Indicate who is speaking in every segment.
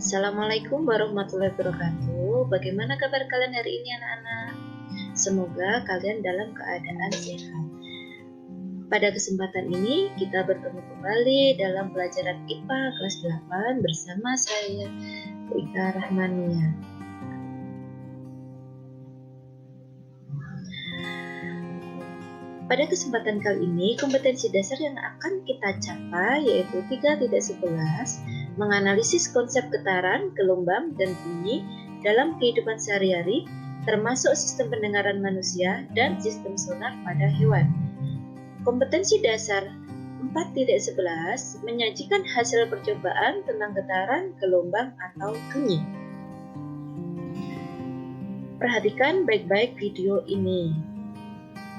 Speaker 1: Assalamualaikum warahmatullahi wabarakatuh. Bagaimana kabar kalian hari ini anak-anak? Semoga kalian dalam keadaan sehat. Pada kesempatan ini kita bertemu kembali dalam pelajaran IPA kelas 8 bersama saya, Bu Ika Rahmania. Pada kesempatan kali ini, kompetensi dasar yang akan kita capai yaitu 3.11, menganalisis konsep getaran, gelombang, dan bunyi dalam kehidupan sehari-hari, termasuk sistem pendengaran manusia dan sistem sonar pada hewan. Kompetensi dasar 4.11 menyajikan hasil percobaan tentang getaran, gelombang, atau bunyi. Perhatikan baik-baik video ini.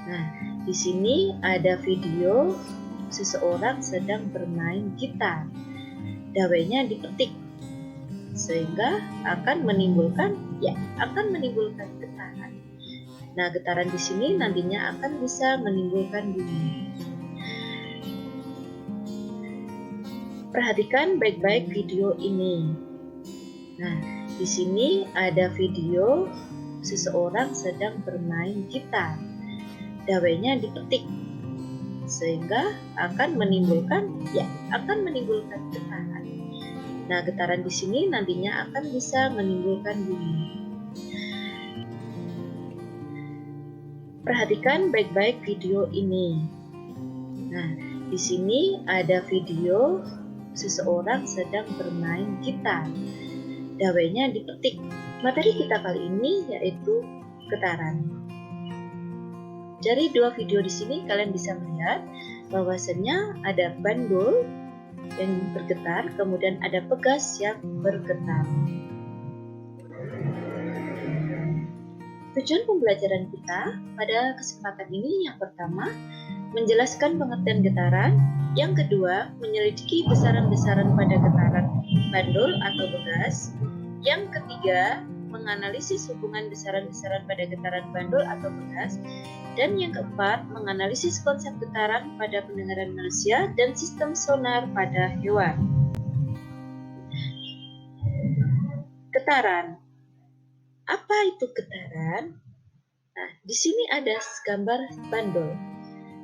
Speaker 1: Nah, di sini ada video seseorang sedang bermain gitar. Dawainya dipetik sehingga akan menimbulkan getaran. Nah, getaran di sini nantinya akan bisa menimbulkan bunyi. Perhatikan baik-baik video ini. Nah, di sini ada video seseorang sedang bermain gitar. Dawainya dipetik sehingga akan menimbulkan getaran. Nah, getaran di sini nantinya akan bisa menimbulkan bunyi. Perhatikan baik-baik video ini. Nah, di sini ada video seseorang sedang bermain gitar. Dawainya dipetik. Materi kita kali ini yaitu getaran. Dari dua video di sini kalian bisa melihat bahwasannya ada bandul yang bergetar, kemudian ada pegas yang bergetar. Tujuan pembelajaran kita pada kesempatan ini yang pertama, menjelaskan pengertian getaran, yang kedua, menyelidiki besaran-besaran pada getaran bandul atau pegas, yang ketiga, menganalisis hubungan besaran-besaran pada getaran bandul atau pegas, dan yang keempat, menganalisis konsep getaran pada pendengaran manusia dan sistem sonar pada hewan. Getaran. Apa itu getaran? Nah, di sini ada gambar bandul.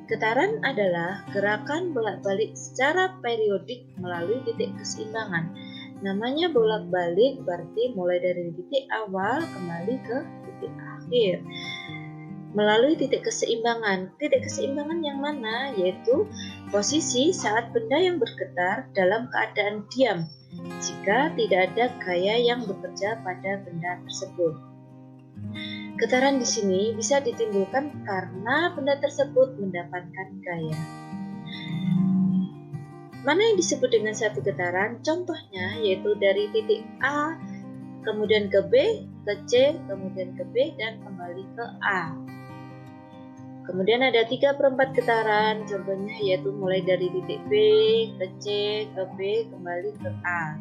Speaker 1: Getaran adalah gerakan bolak-balik secara periodik melalui titik keseimbangan. Namanya bolak-balik berarti mulai dari titik awal kembali ke titik akhir. Melalui titik keseimbangan. Titik keseimbangan yang mana? Yaitu posisi saat benda yang bergetar dalam keadaan diam jika tidak ada gaya yang bekerja pada benda tersebut. Getaran di sini bisa ditimbulkan karena benda tersebut mendapatkan gaya. Mana yang disebut dengan satu getaran? Contohnya yaitu dari titik A, kemudian ke B, ke C, kemudian ke B, dan kembali ke A. Kemudian ada 3/4 getaran, contohnya yaitu mulai dari titik B, ke C, ke B, kembali ke A.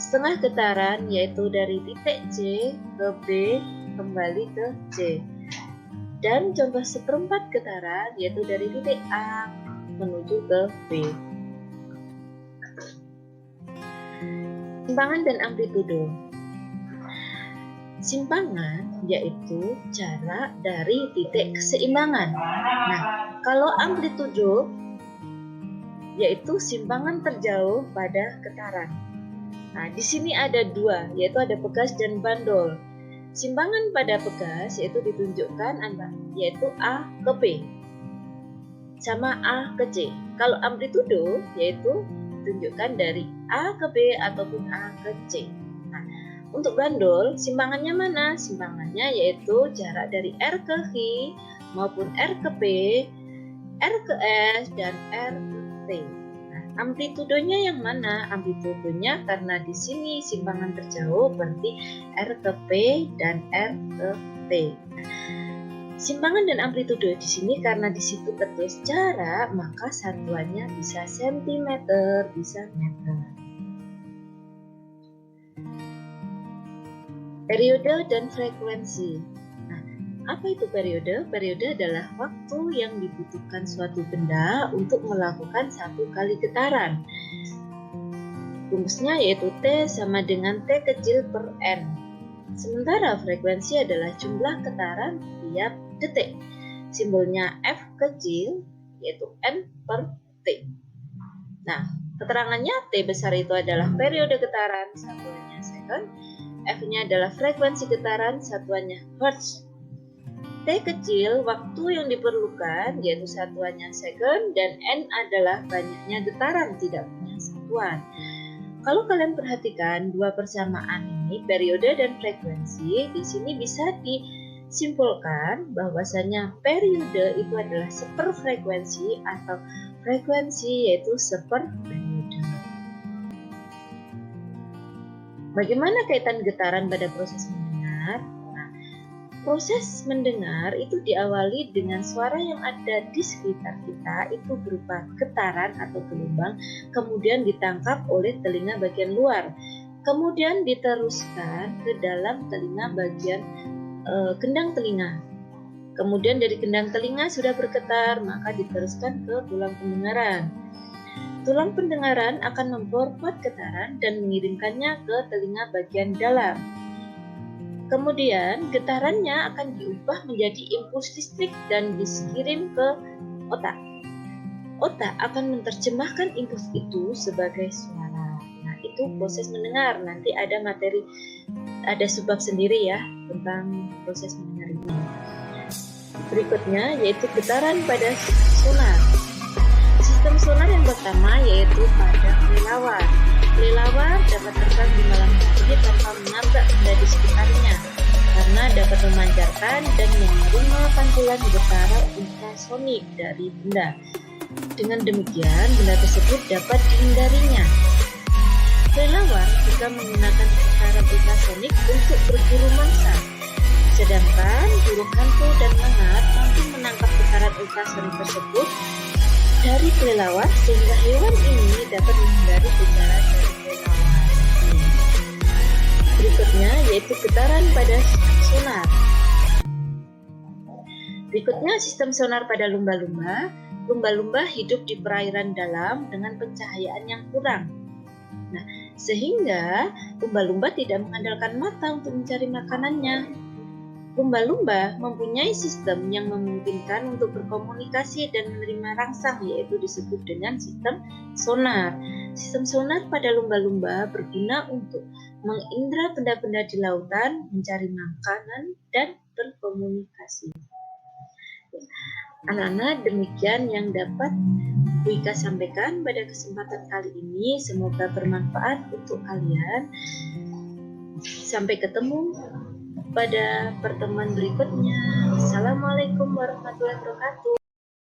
Speaker 1: Setengah getaran yaitu dari titik C ke B, kembali ke C. Dan contoh 1/4 getaran yaitu dari titik A menuju ke B. Simpangan dan amplitudo. Simpangan yaitu jarak dari titik keseimbangan. Nah, kalau amplitudo yaitu simpangan terjauh pada getaran. Nah, di sini ada dua, yaitu ada pegas dan bandul. Simpangan pada pegas yaitu ditunjukkan yaitu A ke B sama A ke C. Kalau amplitudo yaitu ditunjukkan dari A ke B ataupun A ke C. Nah, untuk bandul, simpangannya mana? Simpangannya yaitu jarak dari R ke H maupun R ke P, R ke S, dan R ke T. Nah, amplitudonya yang mana? Amplitudonya karena di sini simpangan terjauh berarti R ke P dan R ke T. Simpangan dan amplitudo di sini karena di situ tertulis jarak, maka satuannya bisa sentimeter, bisa meter. Periode dan frekuensi. Nah, apa itu periode? Periode adalah waktu yang dibutuhkan suatu benda untuk melakukan satu kali getaran. Rumusnya yaitu T sama dengan T kecil per N. Sementara frekuensi adalah jumlah getaran tiap detik. Simbolnya F kecil yaitu N per T. Nah, keterangannya T besar itu adalah periode getaran, satuannya second. F-nya adalah frekuensi getaran, satuannya hertz. T kecil waktu yang diperlukan yaitu satuannya second, dan N adalah banyaknya getaran, tidak punya satuan. Kalau kalian perhatikan dua persamaan ini, periode dan frekuensi, di sini bisa disimpulkan bahwasanya periode itu adalah seperfrekuensi atau frekuensi yaitu seperperiode. Bagaimana kaitan getaran pada proses mendengar? Proses mendengar itu diawali dengan suara yang ada di sekitar kita itu berupa getaran atau gelombang, kemudian ditangkap oleh telinga bagian luar, kemudian diteruskan ke dalam telinga bagian gendang telinga. Kemudian dari gendang telinga sudah bergetar, maka diteruskan ke tulang pendengaran. Tulang pendengaran akan memperkuat getaran dan mengirimkannya ke telinga bagian dalam. Kemudian getarannya akan diubah menjadi impuls listrik dan dikirim ke otak. Otak akan menerjemahkan impuls itu sebagai suara. Nah, itu proses mendengar. Nanti ada subbab sendiri ya tentang proses mendengar ini. Berikutnya yaitu getaran pada sonar. Sistem sonar yang pertama yaitu pada kelelawar. Kelelawar dapat terbang di malam hari tanpa menabrak benda di sekitarnya karena dapat memancarkan dan menerima pantulan getaran ultrasonik dari benda. Dengan demikian, benda tersebut dapat dihindarinya. Kelelawar juga menggunakan getaran ultrasonik untuk berburu mangsa, sedangkan burung hantu dan lalat mampu menangkap getaran ultrasonik tersebut dari kelelawar sehingga hewan ini dapat menghindari getaran dari kelelawar. Berikutnya yaitu getaran pada sonar. Berikutnya sistem sonar pada lumba-lumba. Lumba-lumba hidup di perairan dalam dengan pencahayaan yang kurang. Nah, sehingga lumba-lumba tidak mengandalkan mata untuk mencari makanannya. Lumba-lumba mempunyai sistem yang memungkinkan untuk berkomunikasi dan menerima rangsang, yaitu disebut dengan sistem sonar. Sistem sonar pada lumba-lumba berguna untuk mengindra benda-benda di lautan, mencari makanan, dan berkomunikasi. Anak-anak, demikian yang dapat Bu Ika sampaikan pada kesempatan kali ini. Semoga bermanfaat untuk kalian. Sampai ketemu pada pertemuan berikutnya. Assalamualaikum warahmatullahi wabarakatuh.